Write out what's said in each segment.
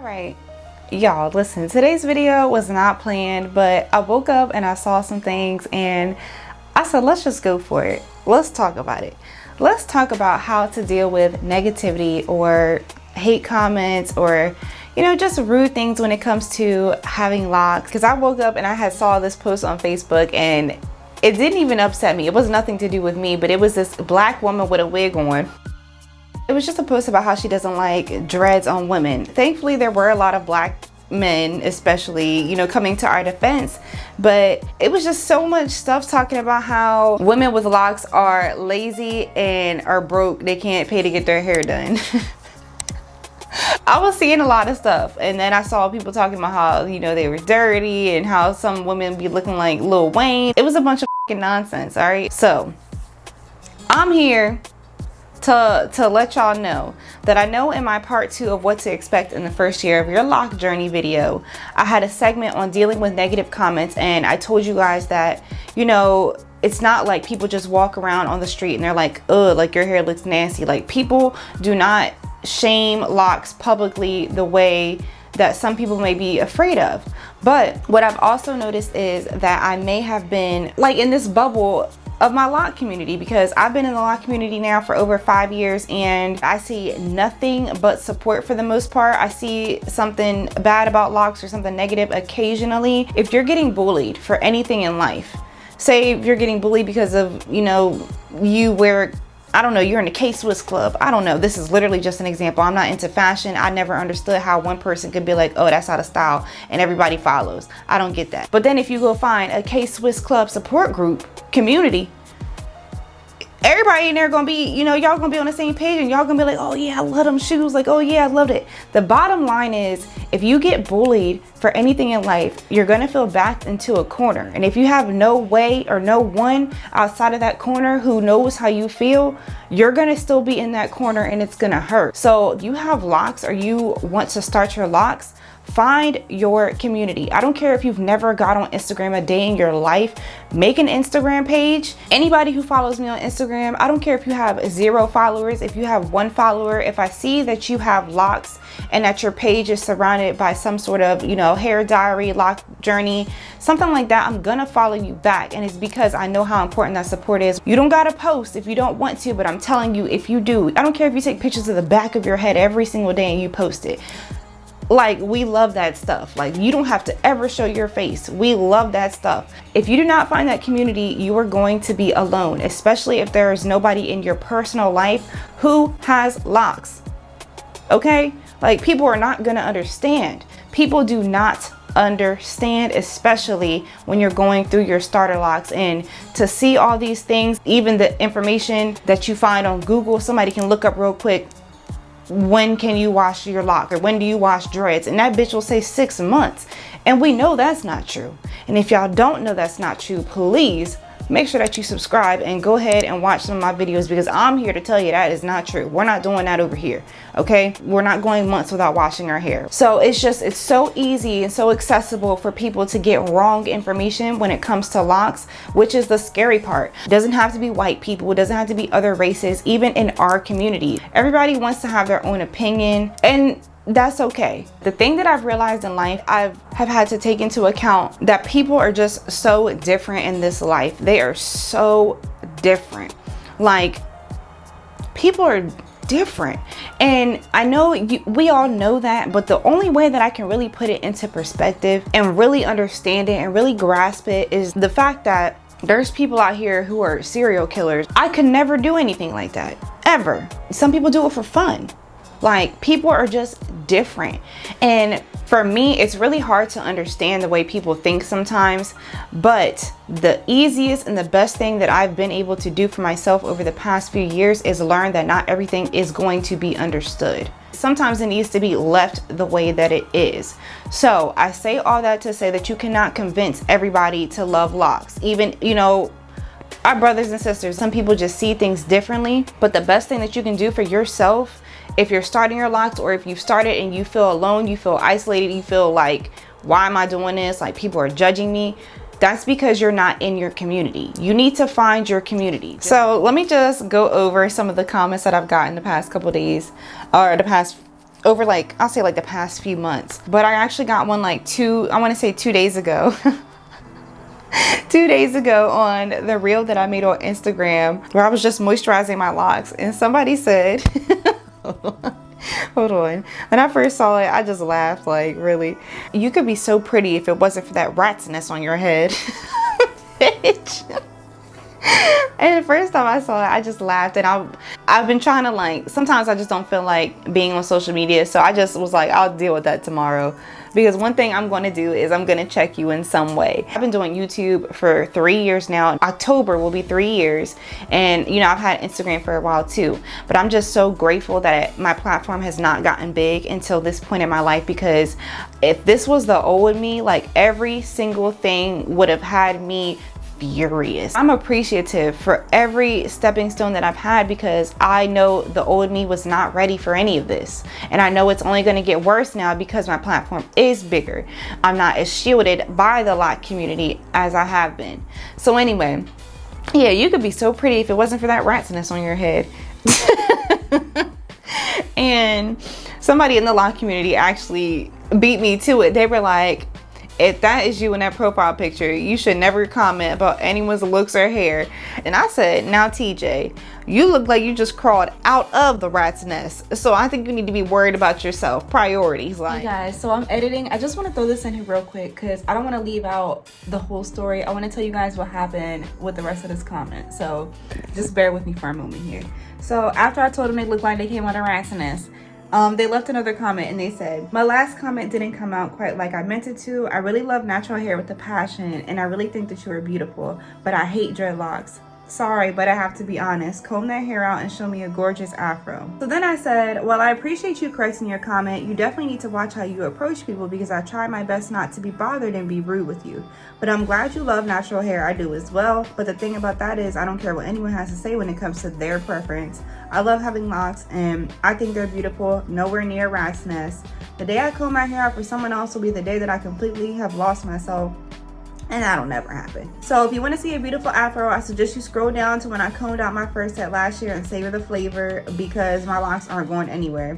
Alright, y'all, listen, today's video was not planned, but I woke up and I saw some things and I said, let's just go for it. Let's talk about it. Let's talk about how to deal with negativity or hate comments or, you know, just rude things when it comes to having locks. Because I woke up and I had saw this post on Facebook and it didn't even upset me. It was nothing to do with me, but it was this black woman with a wig on. It was just a post about how she doesn't like dreads on women. Thankfully, there were a lot of black men, especially, you know, coming to our defense, but it was just so much stuff talking about how women with locks are lazy and are broke. They can't pay to get their hair done. I was seeing a lot of stuff, and then I saw people talking about how, you know, they were dirty and how some women be looking like Lil Wayne. It was a bunch of fucking nonsense. All right, so I'm here to let y'all know that I know in my part 2 of what to expect in the first year of your lock journey video, I had a segment on dealing with negative comments, and I told you guys that, you know, it's not like people just walk around on the street and they're like, ugh, like your hair looks nasty. Like, people do not shame locks publicly the way that some people may be afraid of. But what I've also noticed is that I may have been like in this bubble of my lock community, because I've been in the lock community now for over 5 years and I see nothing but support for the most part. I see something bad about locks or something negative occasionally. If you're getting bullied for anything in life, say if you're getting bullied because of, you know, you wear, I don't know, you're in a K-Swiss club. I don't know. This is literally just an example. I'm not into fashion. I never understood how one person could be like, oh, that's out of style, and everybody follows. I don't get that. But then if you go find a K-Swiss club support group community, everybody in there gonna be, you know, y'all gonna be on the same page and y'all gonna be like, oh yeah, I love them shoes. Like, oh yeah, I loved it. The bottom line is, if you get bullied for anything in life, you're gonna feel backed into a corner. And if you have no way or no one outside of that corner who knows how you feel, you're gonna still be in that corner and it's gonna hurt. So if you have locks or you want to start your locks, find your community. I don't care if you've never got on Instagram a day in your life, make an Instagram page. Anybody who follows me on Instagram, I don't care if you have 0 followers, if you have 1 follower, if I see that you have locks and that your page is surrounded by some sort of, you know, hair diary, lock journey, something like that, I'm gonna follow you back. And it's because I know how important that support is. You don't gotta post if you don't want to, but I'm telling you, if you do, I don't care if you take pictures of the back of your head every single day and you post it. Like, we love that stuff. Like, you don't have to ever show your face. We love that stuff. If you do not find that community, you are going to be alone, especially if there is nobody in your personal life who has locks. Okay? Like, people are not gonna understand. People do not understand, especially when you're going through your starter locks, and to see all these things, even the information that you find on Google, somebody can look up real quick, when can you wash your lock, or when do you wash dreads, and that bitch will say 6 months, and we know that's not true. And if y'all don't know that's not true, please make sure that you subscribe and go ahead and watch some of my videos, because I'm here to tell you that is not true. We're not doing that over here, okay? We're not going months without washing our hair. So it's so easy and so accessible for people to get wrong information when it comes to locks, which is the scary part. It doesn't have to be white people, it doesn't have to be other races, even in our community. Everybody wants to have their own opinion, and that's okay. The thing that I've realized in life, I have had to take into account that people are just so different in this life. They are so different. Like, people are different. And I know we all know that, but the only way that I can really put it into perspective and really understand it and really grasp it is the fact that there's people out here who are serial killers. I could never do anything like that, ever. Some people do it for fun. Like, people are just different, and for me, it's really hard to understand the way people think sometimes. But the easiest and the best thing that I've been able to do for myself over the past few years is learn that not everything is going to be understood. Sometimes it needs to be left the way that it is. So I say all that to say that you cannot convince everybody to love locks. Even, you know, our brothers and sisters, some people just see things differently. But the best thing that you can do for yourself, if you're starting your locks, or if you've started and you feel alone, you feel isolated, you feel like, why am I doing this? Like, people are judging me. That's because you're not in your community. You need to find your community. So let me just go over some of the comments that I've gotten the past couple days, or the past over like, I'll say like the past few months. But I actually got one like I want to say 2 days ago. 2 days ago on the reel that I made on Instagram, where I was just moisturizing my locks, and somebody said, hold on. When I first saw it, I just laughed, like, really? You could be so pretty if it wasn't for that rat's nest on your head. Bitch. And the first time I saw it, I just laughed, and I've been trying to, like, sometimes I just don't feel like being on social media, so I just was like, I'll deal with that tomorrow. Because one thing I'm going to do is I'm going to check you in some way. I've been doing YouTube for 3 years now. October will be 3 years. And, you know, I've had Instagram for a while too. But I'm just so grateful that my platform has not gotten big until this point in my life. Because if this was the old me, like, every single thing would have had me furious. I'm appreciative for every stepping stone that I've had, because I know the old me was not ready for any of this, and I know it's only going to get worse now because my platform is bigger. I'm not as shielded by the LOC community as I have been. So anyway, yeah, you could be so pretty if it wasn't for that rat's nest on your head. And somebody in the LOC community actually beat me to it. They were like, if that is you in that profile picture, you should never comment about anyone's looks or hair. And I said, now TJ, you look like you just crawled out of the rat's nest. So I think you need to be worried about yourself. Priorities. Like, hey guys, so I'm editing. I just want to throw this in here real quick because I don't want to leave out the whole story. I want to tell you guys what happened with the rest of this comment. So just bear with me for a moment here. So after I told them they looked like they came out of rat's nest, they left another comment and they said, my last comment didn't come out quite like I meant it to. I really love natural hair with a passion, and I really think that you are beautiful, but I hate dreadlocks. Sorry, but I have to be honest. Comb that hair out and show me a gorgeous afro. So then I said, well, I appreciate you correcting your comment. You definitely need to watch how you approach people, because I try my best not to be bothered and be rude with you. But I'm glad you love natural hair. I do as well. But the thing about that is I don't care what anyone has to say when it comes to their preference. I love having locks and I think they're beautiful, nowhere near a rat's nest. The day I comb my hair out for someone else will be the day that I completely have lost myself. And that'll never happen. So if you want to see a beautiful afro, I suggest you scroll down to when I combed out my first set last year and savor the flavor, because my locks aren't going anywhere.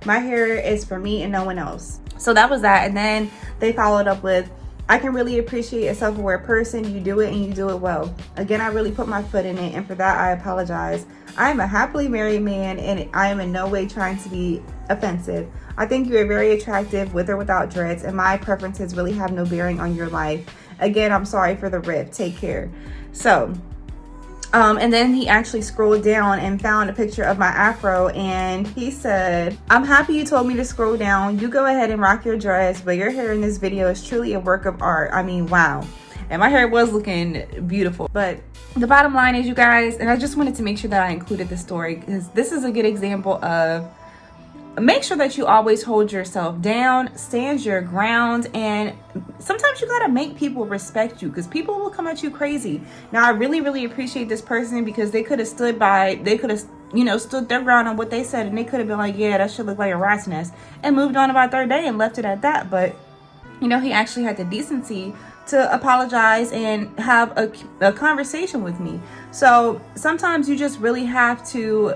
My hair is for me and no one else. So that was that. And then they followed up with, I can really appreciate a self-aware person. You do it and you do it well. Again, I really put my foot in it, and for that I apologize. I am a happily married man and I am in no way trying to be offensive. I think you are very attractive with or without dreads, and my preferences really have no bearing on your life. Again, I'm sorry for the rift. Take care. So, and then he actually scrolled down and found a picture of my afro, and he said, I'm happy you told me to scroll down. You go ahead and rock your dress, but your hair in this video is truly a work of art. I mean, wow. And my hair was looking beautiful. But the bottom line is, you guys, and I just wanted to make sure that I included this story because this is a good example of, make sure that you always hold yourself down, stand your ground, and sometimes you gotta make people respect you, because people will come at you crazy. Now, I really appreciate this person, because they could have stood their ground on what they said, and they could have been like, yeah, that should look like a rat's nest, and moved on about their day and left it at that. But, you know, he actually had the decency to apologize and have a conversation with me. So sometimes you just really have to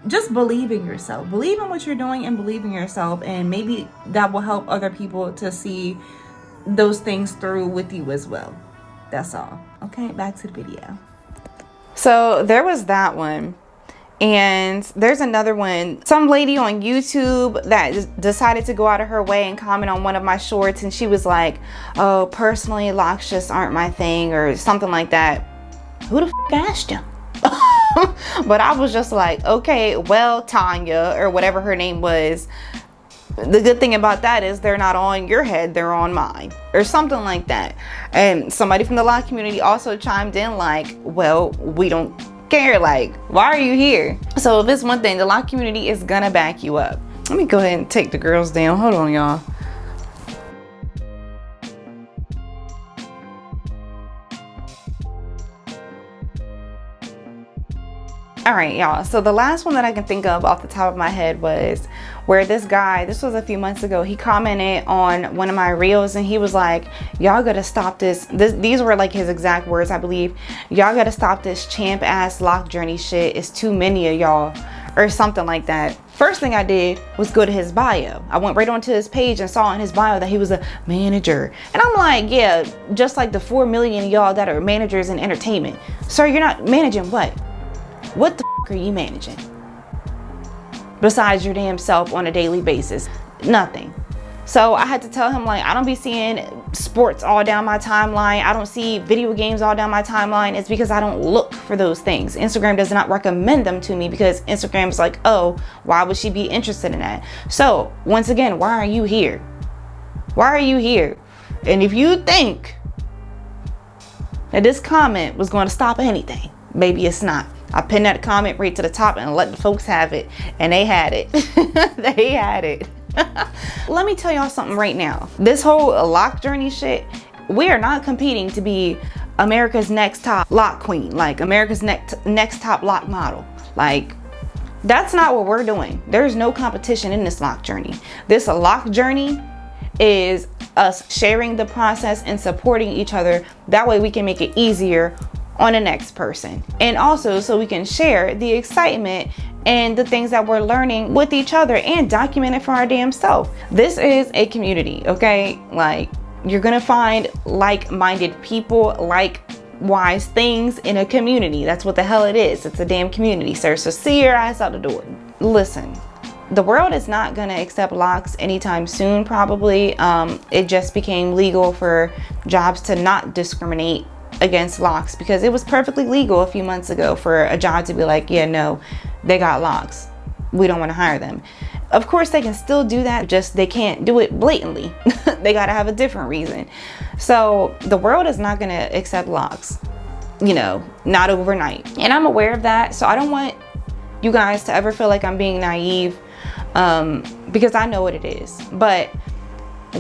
just believe in yourself, believe in what you're doing, and believe in yourself, and maybe that will help other people to see those things through with you as well. That's all. Okay, back to the video. So there was that one, and there's another one. Some lady on YouTube that decided to go out of her way and comment on one of my shorts, and she was like, oh, personally, locks just aren't my thing, or something like that. Who the f asked you? But I was just like, okay, well, Tanya, or whatever her name was, the good thing about that is they're not on your head, they're on mine, or something like that. And somebody from the LOC community also chimed in like, well, we don't care, like, why are you here? So if it's one thing, the LOC community is gonna back you up. Let me go ahead and take the girls down. Hold on, y'all. All right, y'all, so the last one that I can think of off the top of my head was where this guy, this was a few months ago, he commented on one of my reels, and he was like, y'all gotta stop these were like his exact words, I believe. Y'all gotta stop this champ ass LOC journey shit. It's too many of y'all, or something like that. First thing I did was go to his bio. I went right onto his page and saw in his bio that he was a manager. And I'm like, yeah, just like the 4 million of y'all that are managers in entertainment. Sir, you're not managing what? What the f are you managing? Besides your damn self on a daily basis? Nothing. So I had to tell him, like, I don't be seeing sports all down my timeline. I don't see video games all down my timeline. It's because I don't look for those things. Instagram does not recommend them to me because Instagram's like, oh, why would she be interested in that? So once again, why are you here? Why are you here? And if you think that this comment was going to stop anything, maybe it's not. I pinned that comment right to the top and let the folks have it. And they had it. They had it. Let me tell y'all something right now. This whole LOC journey shit, we are not competing to be America's next top LOC queen, like America's next top LOC model. Like, that's not what we're doing. There's no competition in this LOC journey. This LOC journey is us sharing the process and supporting each other. That way we can make it easier on the next person, and also so we can share the excitement and the things that we're learning with each other and document it for our damn self. This is a community, okay? Like, you're gonna find like-minded people, like-wise things in a community. That's what the hell it is. It's a damn community, sir. So see your ass out the door. Listen, the world is not gonna accept LOCs anytime soon, probably. It just became legal for jobs to not discriminate against LOCs, because it was perfectly legal a few months ago for a job to be like, yeah, no, they got LOCs, we don't want to hire them. Of course they can still do that, just they can't do it blatantly. They got to have a different reason. So the world is not going to accept LOCs, you know, not overnight, and I'm aware of that. So I don't want you guys to ever feel like I'm being naive, because I know what it is. But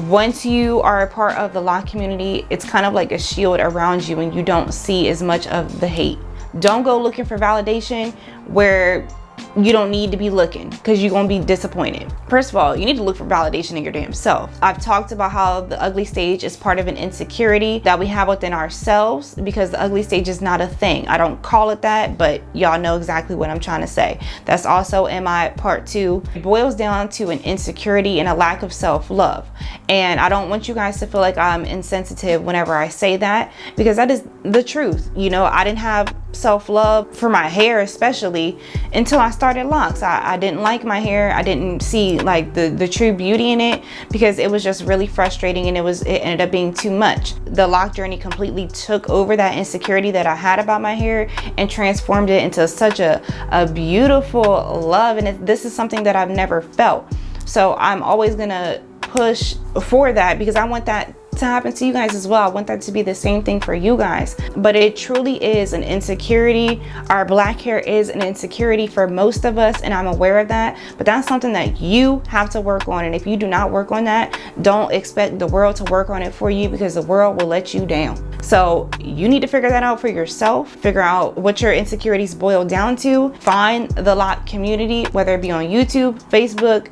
once you are a part of the LOC community, it's kind of like a shield around you and you don't see as much of the hate. Don't go looking for validation where you don't need to be looking, because you're gonna be disappointed. First of all, you need to look for validation in your damn self. I've talked about how the ugly stage is part of an insecurity that we have within ourselves, because the ugly stage is not a thing. I don't call it that, but y'all know exactly what I'm trying to say. That's also in my part 2. It boils down to an insecurity and a lack of self-love. And I don't want you guys to feel like I'm insensitive whenever I say that, because that is the truth. You know, I didn't have self-love for my hair, especially until I started LOCs. I didn't like my hair. I didn't see like the true beauty in it, because it was just really frustrating, and it ended up being too much. The LOC journey completely took over that insecurity that I had about my hair and transformed it into such a beautiful love. And this is something that I've never felt. So I'm always gonna push for that, because I want that to happen to you guys as well. I want that to be the same thing for you guys. But it truly is an insecurity. Our black hair is an insecurity for most of us, and I'm aware of that. But that's something that you have to work on. And if you do not work on that, don't expect the world to work on it for you, because the world will let you down. So you need to figure that out for yourself. Figure out what your insecurities boil down to. Find the LOC community, whether it be on YouTube, Facebook,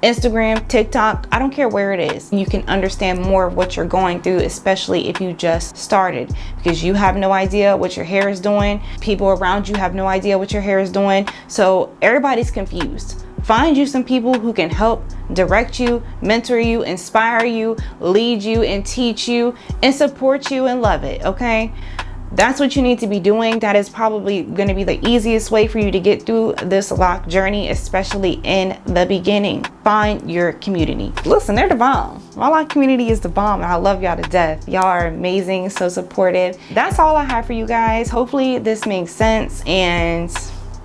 Instagram, TikTok, I don't care where it is. You can understand more of what you're going through, especially if you just started, because you have no idea what your hair is doing. People around you have no idea what your hair is doing. So everybody's confused. Find you some people who can help direct you, mentor you, inspire you, lead you, and teach you, and support you, and love it, okay? That's what you need to be doing. That is probably going to be the easiest way for you to get through this LOC journey, especially in the beginning. Find your community. Listen, they're the bomb. My LOC community is the bomb, and I love y'all to death. Y'all are amazing, so supportive. That's all I have for you guys. Hopefully this makes sense, and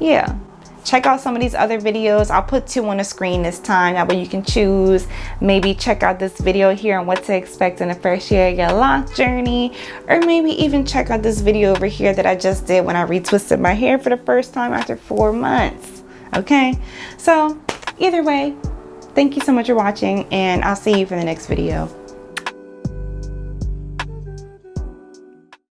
yeah. Check out some of these other videos. I'll put 2 on the screen this time. That way you can choose. Maybe check out this video here on what to expect in the first year of your LOC journey. Or maybe even check out this video over here that I just did when I retwisted my hair for the first time after 4 months. Okay? So, either way, thank you so much for watching, and I'll see you for the next video.